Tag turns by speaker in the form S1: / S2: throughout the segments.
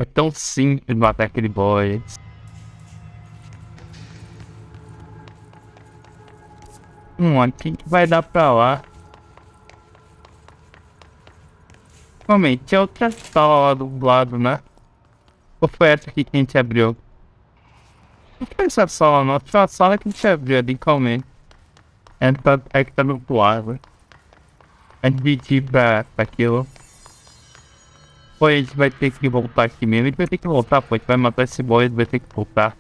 S1: É tão simples matar aquele boy. Aqui que vai dar pra lá. Realmente, tinha outra sala lá do lado, né? Ou foi essa aqui que a gente abriu? Não foi essa sala, não. Foi a sala que a gente abriu ali, calma. É que tá no outro lado. Antes de ir pra aquilo. Pô, a gente vai ter que voltar aqui mesmo. A gente vai ter que voltar, pô. A gente vai matar esse boy, a gente vai ter que voltar.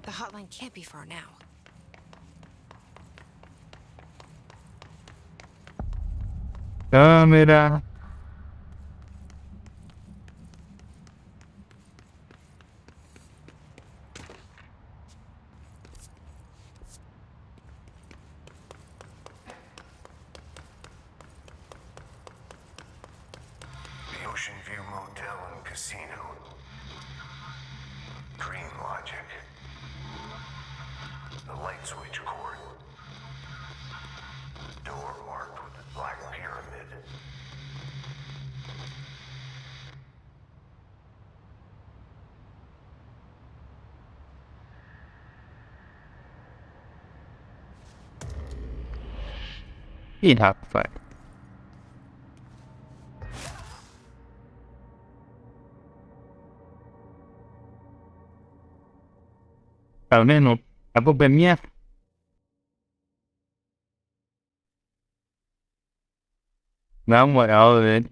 S2: The hotline can't be far now.
S1: Câmera.
S3: The Ocean View Motel and Casino. Dream logic. The light switch cord. Door marked with the black pyramid.
S1: Ih, rapaz. Tá vendo? A culpa é minha. Na moral, velho.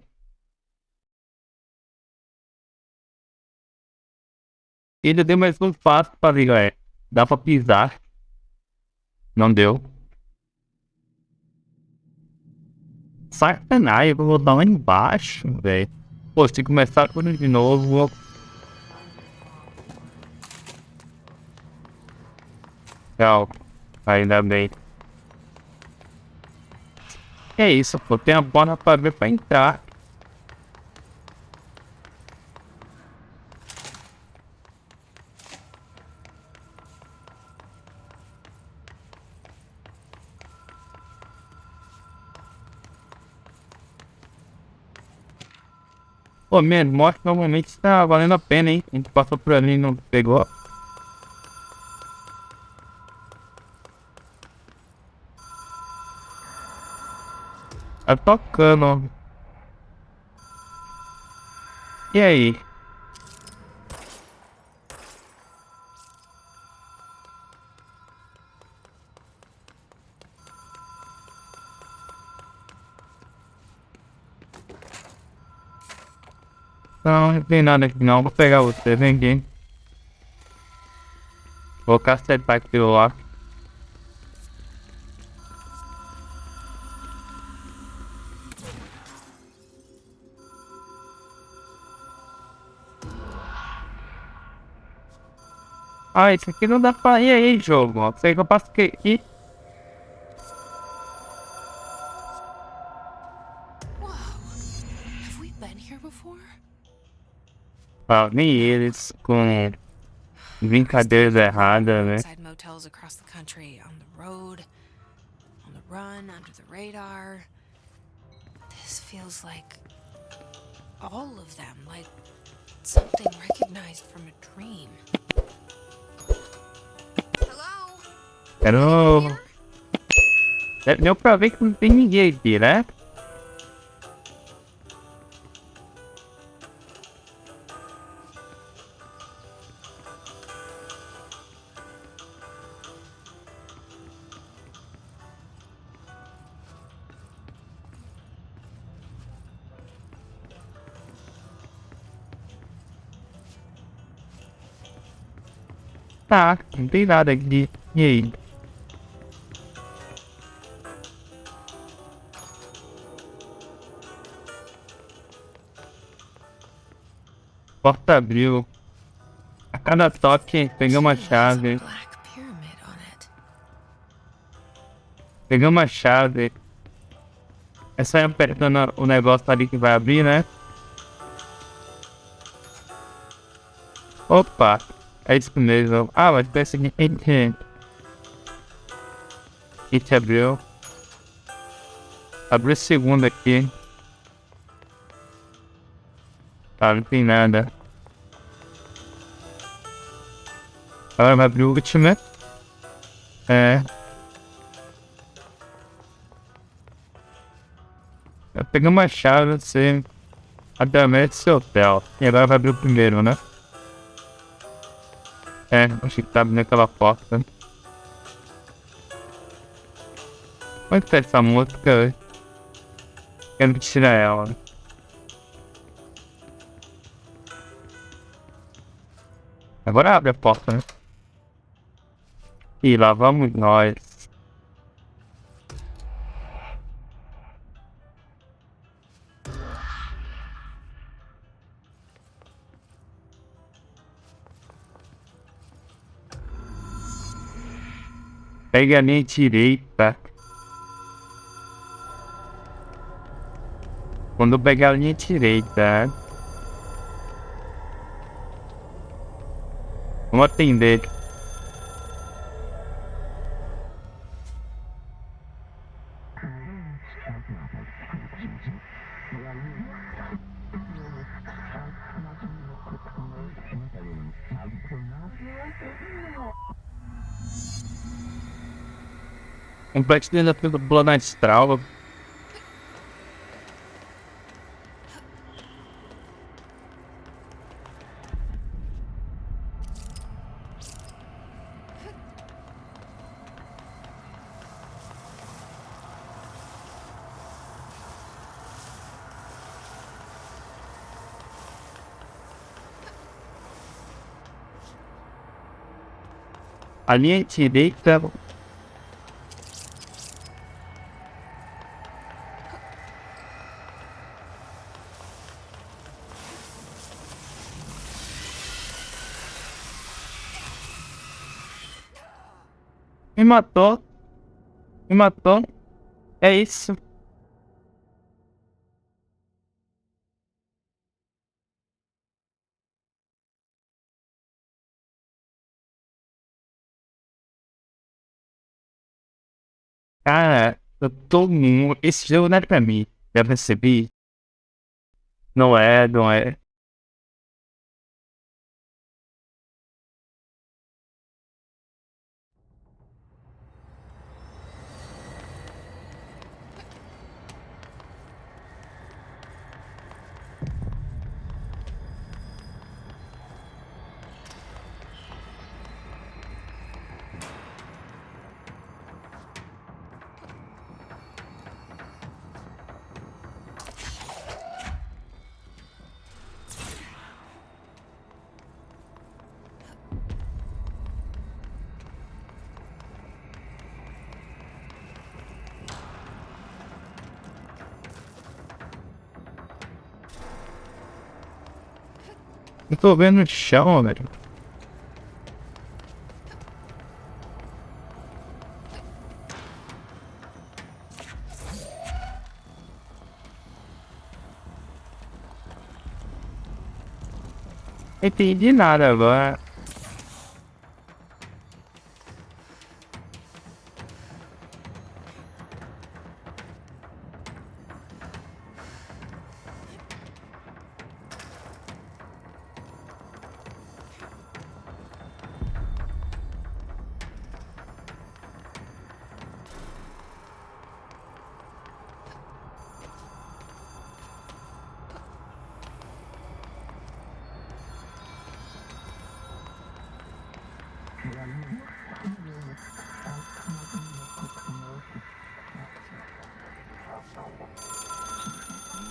S1: Ele deu mais um passo pra ligar. Dá pra pisar. Não deu. Sacanagem, eu vou dar lá embaixo, velho. Pô, se começar tudo de novo, vou... Tchau. Ainda bem. Que é isso, pô. Tem a porta pra ver pra entrar. Pô, mano, mostra normalmente tá valendo a pena, hein? A gente passou por ali e não pegou. Tá tocando, ó. E aí? Não tem nada aqui não. Vou pegar você, vem aqui. Vou cacetar aquilo lá. Ah, isso aqui não dá pra ir aí, jogo. Ó. Sei que eu passo aqui.
S2: Whoa. Have we been here before?
S1: Ah, nem eles com brincadeiras erradas, né?
S2: Inside motels across the country, on the road, on the run, under the radar. This feels like all of them, like something recognized from a dream. Hello?
S1: Quero... Deu pra ver que não tem ninguém aqui, né? Tá, não tem nada aqui. E aí? Porta abriu. A cada toque, pegamos a chave.
S2: Black pyramid on it.
S1: Pegamos a chave. É só ir apertando o negócio ali que vai abrir, né? Opa! É isso mesmo. Ah, mas pensa que a gente abriu. Abriu o segundo aqui. Tá, não tem nada. Agora vai abrir o último, né? É. Eu peguei uma chave, você através do seu hotel. E agora vai abrir o primeiro, né? É, acho que tá abrindo aquela porta. Como é que tá essa música? Quero tirar ela. Agora abre a porta, né? E lá vamos nós. Pega a linha direita. Quando eu pegar a linha direita, vamos atender. Complexo desafio do Plano Astral. A linha direita. Me matou. Me matou. É isso. Cara, eu tô muito. Esse jogo não é pra mim. Já percebi? Não é, não é. Eu tô vendo no chão, velho. Não entendi nada agora.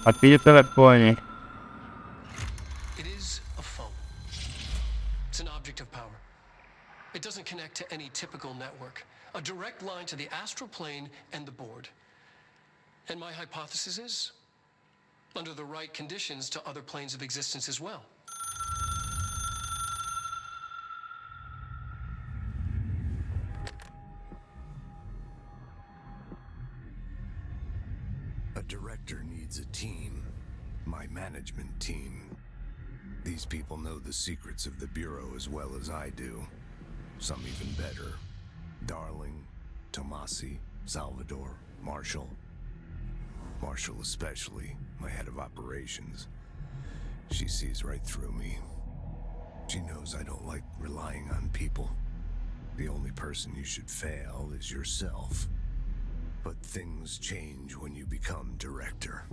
S1: Atende o telefone.
S4: It is a phone. It's an object of power. It doesn't connect to any typical network. A direct line to the astral plane and the board. And my hypothesis is, under the right conditions, to other planes of existence as well.
S3: A director needs a team. My management team. These people know the secrets of the Bureau as well as I do. Some even better. Darling, Tomasi, Salvador, Marshall. Marshall especially, my head of operations. She sees right through me. She knows I don't like relying on people. The only person you should fail is yourself. But things change when you become director.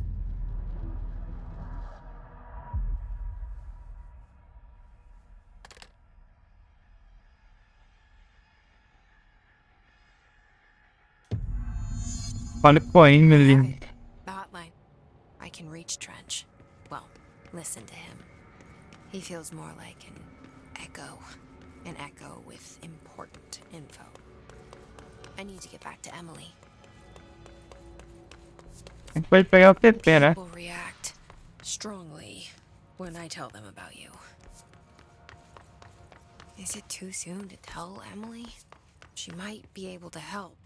S1: Olha pro Emily.
S2: Have it. The hotline. I can reach Trench. Well, listen to him. He feels more like an echo. An echo with important info. I need to get back to Emily.
S1: A gente pode pegar o TP, né?
S2: People react strongly when I tell them about you. Is it too soon to tell Emily? She might be able to help.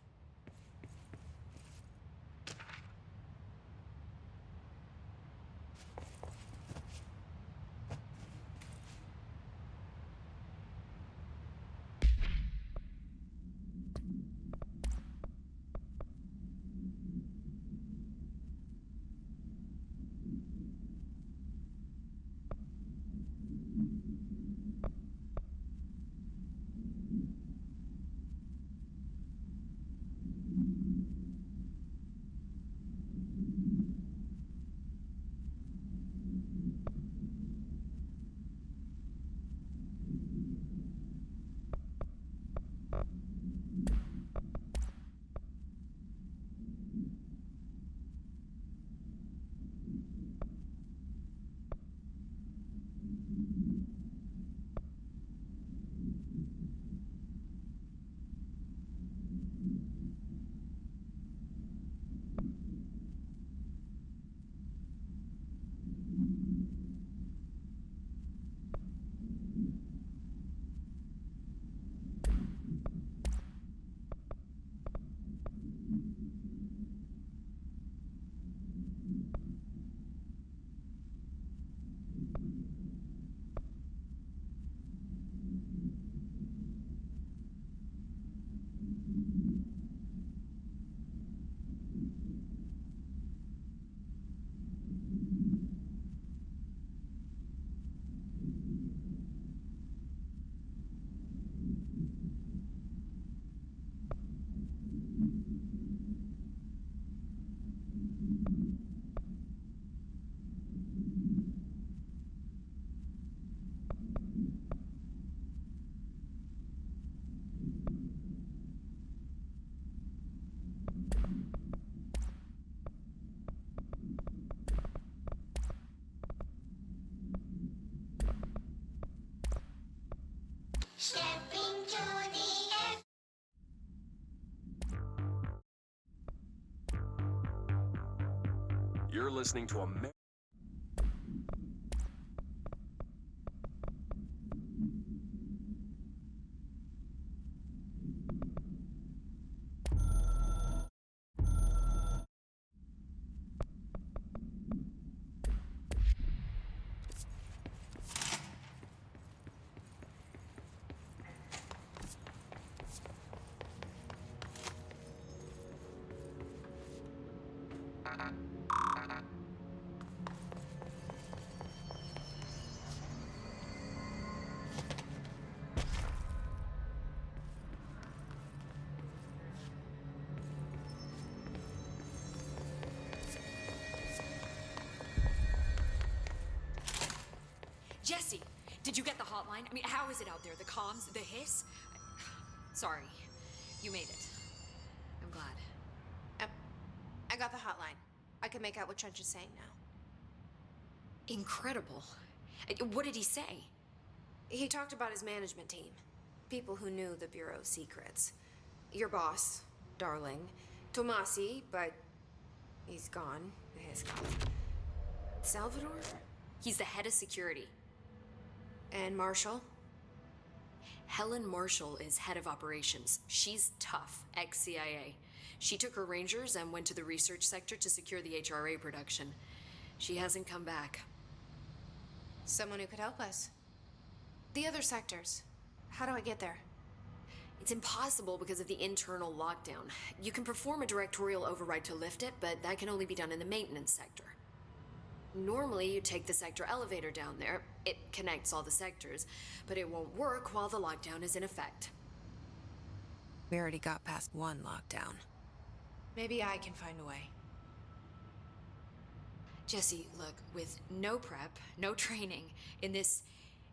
S5: You're listening to a
S6: Jesse, did you get the hotline? I mean, how is it out there? The comms, the hiss? Sorry, you made it. I'm glad.
S2: Yep. I got the hotline. I can make out what Trench is saying now.
S6: Incredible. What did he say?
S2: He talked about his management team. People who knew the Bureau's secrets. Your boss, Darling. Tomasi, but he's gone. He's gone. Salvador?
S6: He's the head of security.
S2: And Marshall?
S6: Helen Marshall is head of operations. She's tough, ex-CIA. She took her Rangers and went to the research sector to secure the HRA production. She hasn't come back.
S2: Someone who could help us. The other sectors. How do I get there?
S6: It's impossible because of the internal lockdown. You can perform a directorial override to lift it, but that can only be done in the maintenance sector. Normally, you take the sector elevator down there. It connects all the sectors, but it won't work while the lockdown is in effect.
S2: We already got past one lockdown. Maybe I can find a way.
S6: Jesse, look, with no prep, no training, in this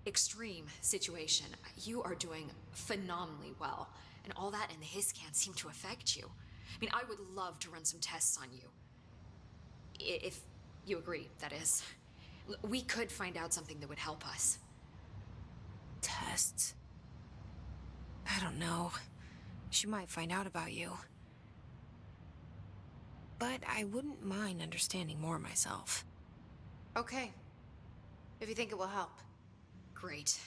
S6: extreme situation, you are doing phenomenally well. And all that and the hiss can't seem to affect you. I mean, I would love to run some tests on you. If you agree, that is. We could find out something that would help us.
S2: Tests? I don't know. She might find out about you. But I wouldn't mind understanding more myself. Okay. If you think it will help.
S6: Great.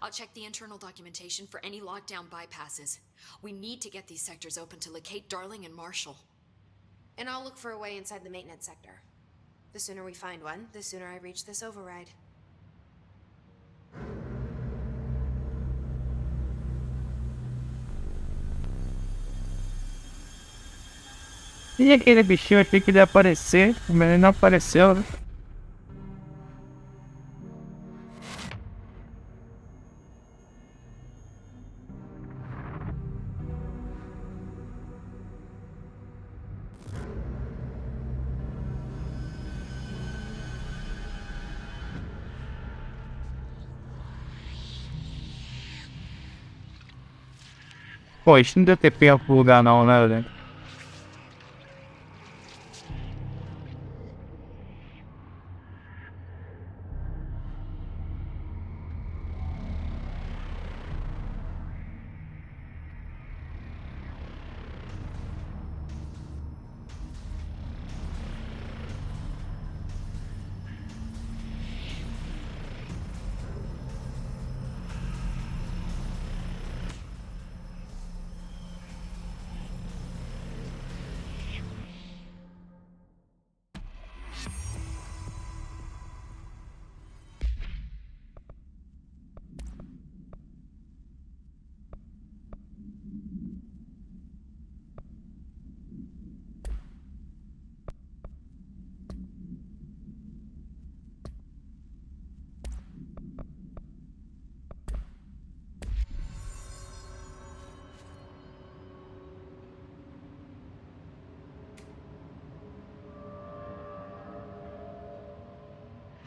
S6: I'll check the internal documentation for any lockdown bypasses. We need to get these sectors open to locate Darling and Marshall.
S2: And I'll look for a way inside the maintenance sector. The sooner we find one, the sooner I reach this override.
S1: E aquele bichinho aqui que ia aparecer, mas ele não apareceu, né? Pô, isso não deu tempo pro lugar não, né, velho?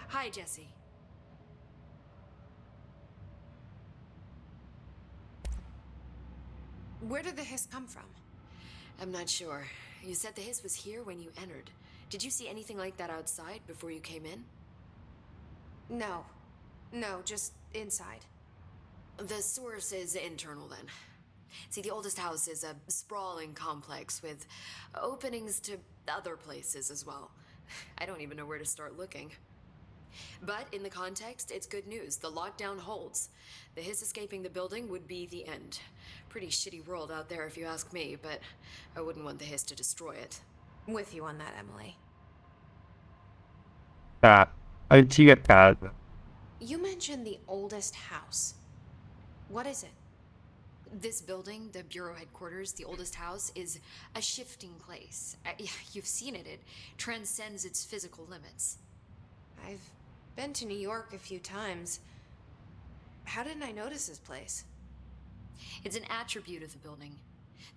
S6: Hi, Jesse.
S2: Where did the hiss come from?
S6: I'm not sure. You said the hiss was here when you entered. Did you see anything like that outside before you came in?
S2: No. No, just inside.
S6: The source is internal, then. See, the oldest house is a sprawling complex with openings to other places as well. I don't even know where to start looking. But in the context, it's good news. The lockdown holds. The hiss escaping the building would be the end. Pretty shitty world out there if you ask me, but I wouldn't want the hiss to destroy it.
S2: With you on that, Emily.
S1: Tá. Antiga casa.
S2: You mentioned the oldest house. What is it?
S6: This building, the bureau headquarters, the oldest house, is a shifting place. You've seen it. It transcends its physical limits.
S2: I've been to New York a few times. How didn't I notice this place?
S6: It's an attribute of the building.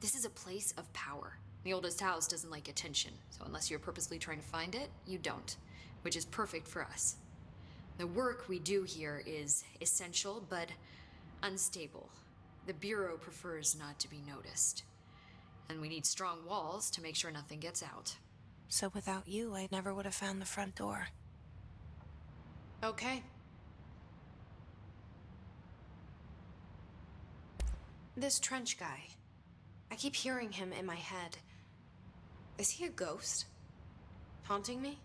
S6: This is a place of power. The oldest house doesn't like attention, so unless you're purposely trying to find it, you don't, which is perfect for us. The work we do here is essential, but unstable. The Bureau prefers not to be noticed. And we need strong walls to make sure nothing gets out.
S2: So without you, I never would have found the front door. Okay. This Trench guy. I keep hearing him in my head. Is he a ghost? Haunting me?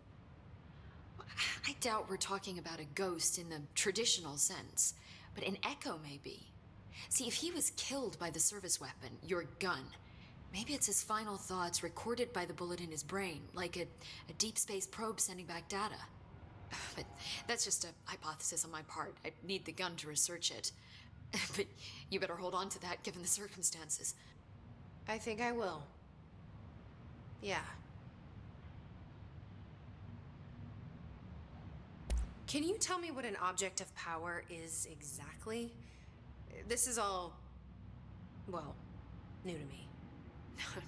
S6: I doubt we're talking about a ghost in the traditional sense, but an echo maybe. See, if he was killed by the service weapon, your gun, maybe it's his final thoughts recorded by the bullet in his brain, like a deep space probe sending back data. But that's just a hypothesis on my part. I'd need the gun to research it. But you better hold on to that given the circumstances.
S2: I think I will. Yeah. Can you tell me what an object of power is exactly? This is all, well, new to me.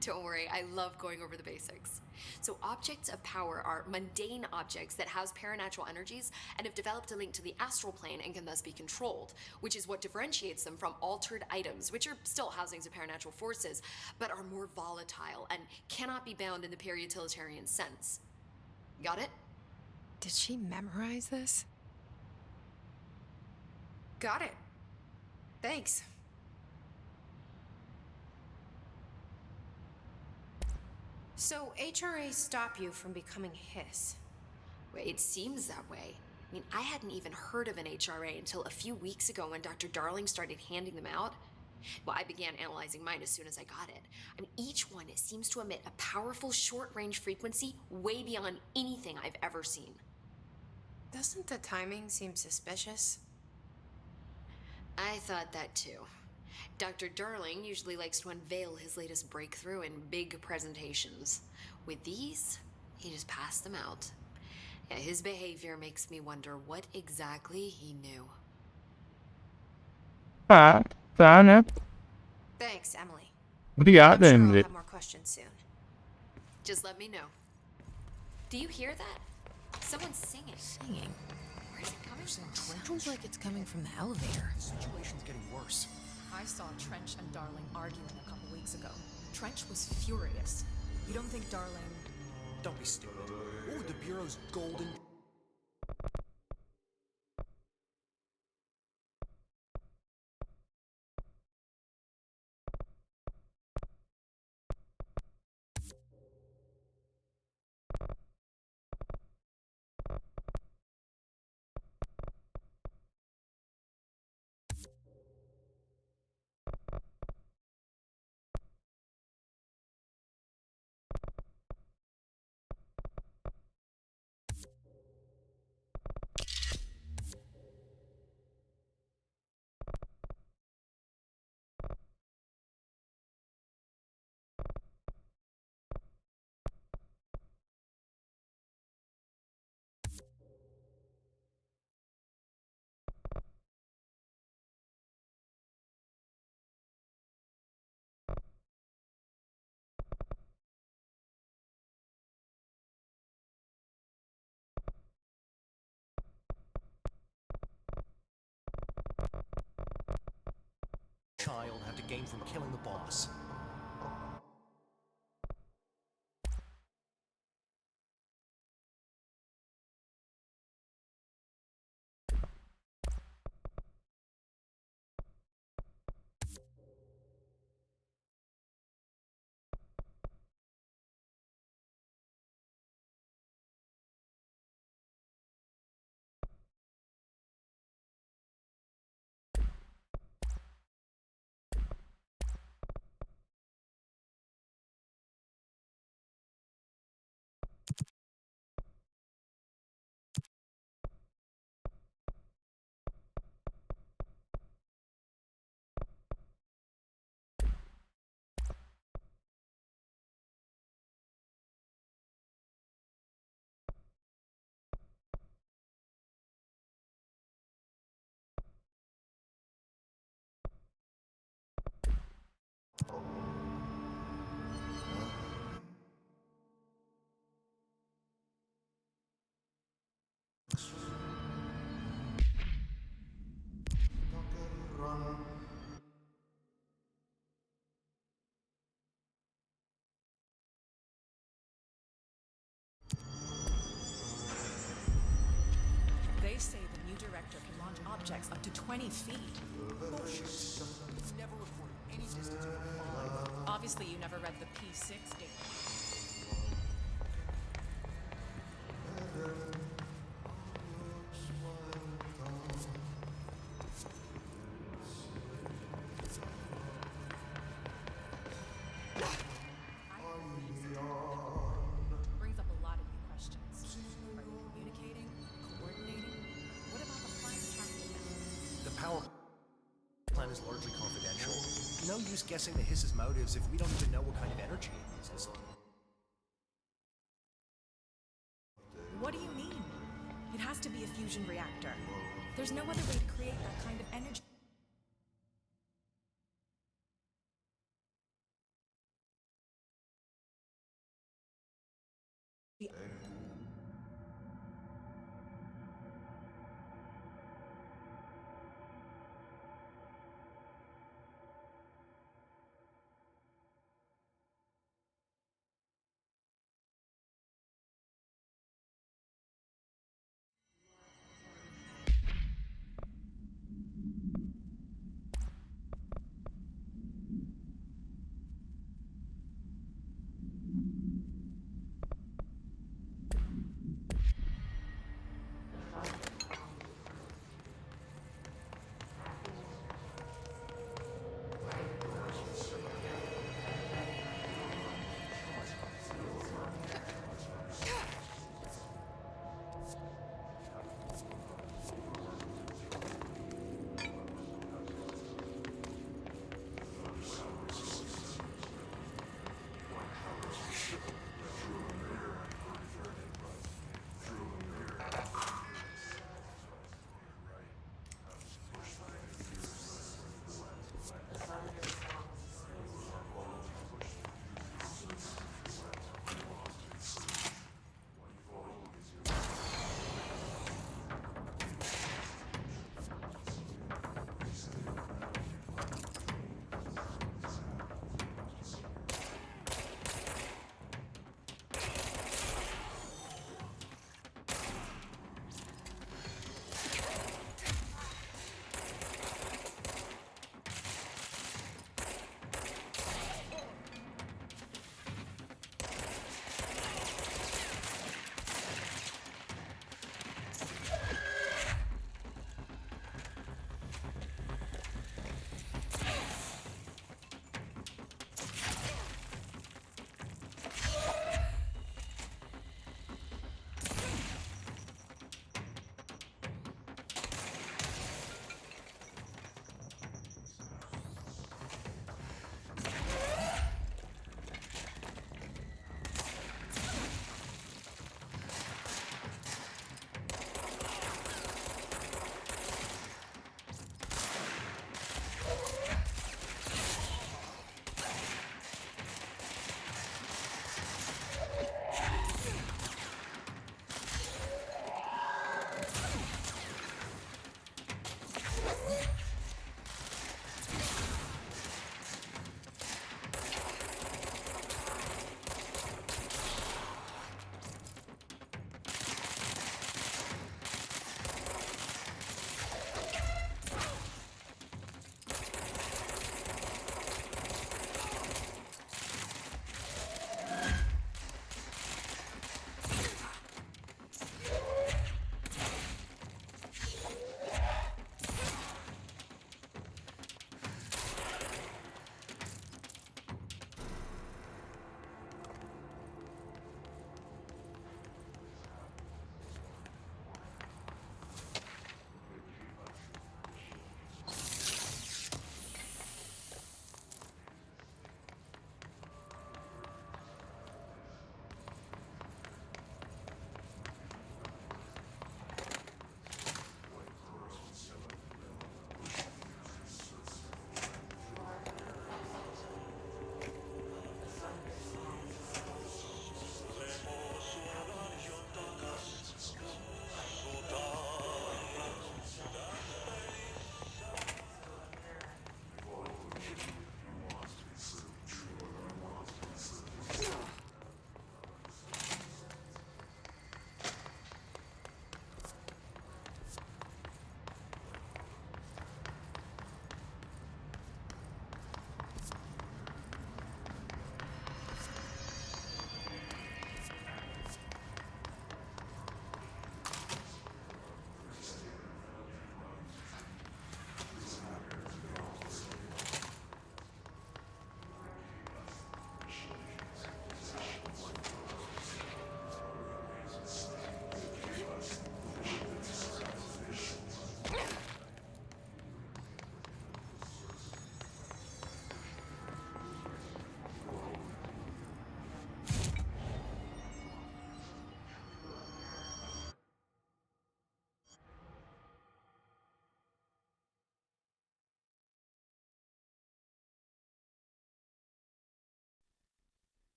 S6: Don't worry, I love going over the basics. So objects of power are mundane objects that house paranatural energies and have developed a link to the astral plane and can thus be controlled, which is what differentiates them from altered items, which are still housings of paranatural forces, but are more volatile and cannot be bound in the peri-utilitarian sense. Got it?
S2: Did she memorize this? Got it. Thanks. So HRA stop you from becoming his?
S6: Well, it seems that way. I mean, I hadn't even heard of an HRA until a few weeks ago when Dr. Darling started handing them out. Well, I began analyzing mine as soon as I got it. I mean, each one seems to emit a powerful short-range frequency way beyond anything I've ever seen.
S2: Doesn't the timing seem suspicious?
S6: I thought that too. Dr. Darling usually likes to unveil his latest breakthrough in big presentations. With these, he just passed them out. Yeah, his behavior makes me wonder what exactly he knew.
S1: Tá, tá, né?
S2: Thanks, Emily.
S1: Obrigado,
S2: I'm sure I'll
S1: Emily.
S2: have more questions soon.
S6: Just let me know. Do you hear that? Someone's singing.
S2: Singing?
S6: Where's it coming from?
S2: Sounds like it's coming from the elevator.
S7: The situation's getting worse.
S8: I saw Trench and Darling arguing a couple weeks ago. Trench was furious. You don't think Darling...
S7: Don't be stupid. What would the Bureau's golden... child have to gain from killing the boss?
S8: They say the new director can launch objects up to 20 feet.
S7: Bullshit. You've never recorded any distance over 5.
S8: Obviously, you never read the P6 data. Brings up a lot of new questions. Are you communicating?
S7: use guessing the hiss's motives if we don't even know what kind of energy it uses?
S8: What do you mean? It has to be a fusion reactor. There's no other way to create that kind of energy.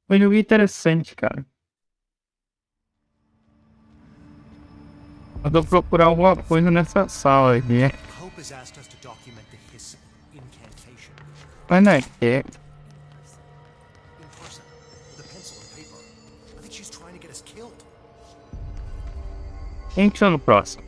S1: Foi um jogo interessante, cara. Eu vou procurar alguma coisa nessa sala aqui.
S7: Hope has asked us to document the hiss incantation
S1: Mas não é que é.
S7: in person with a pencil and paper. I think she's trying to get us killed.
S1: Quem que sou no próximo?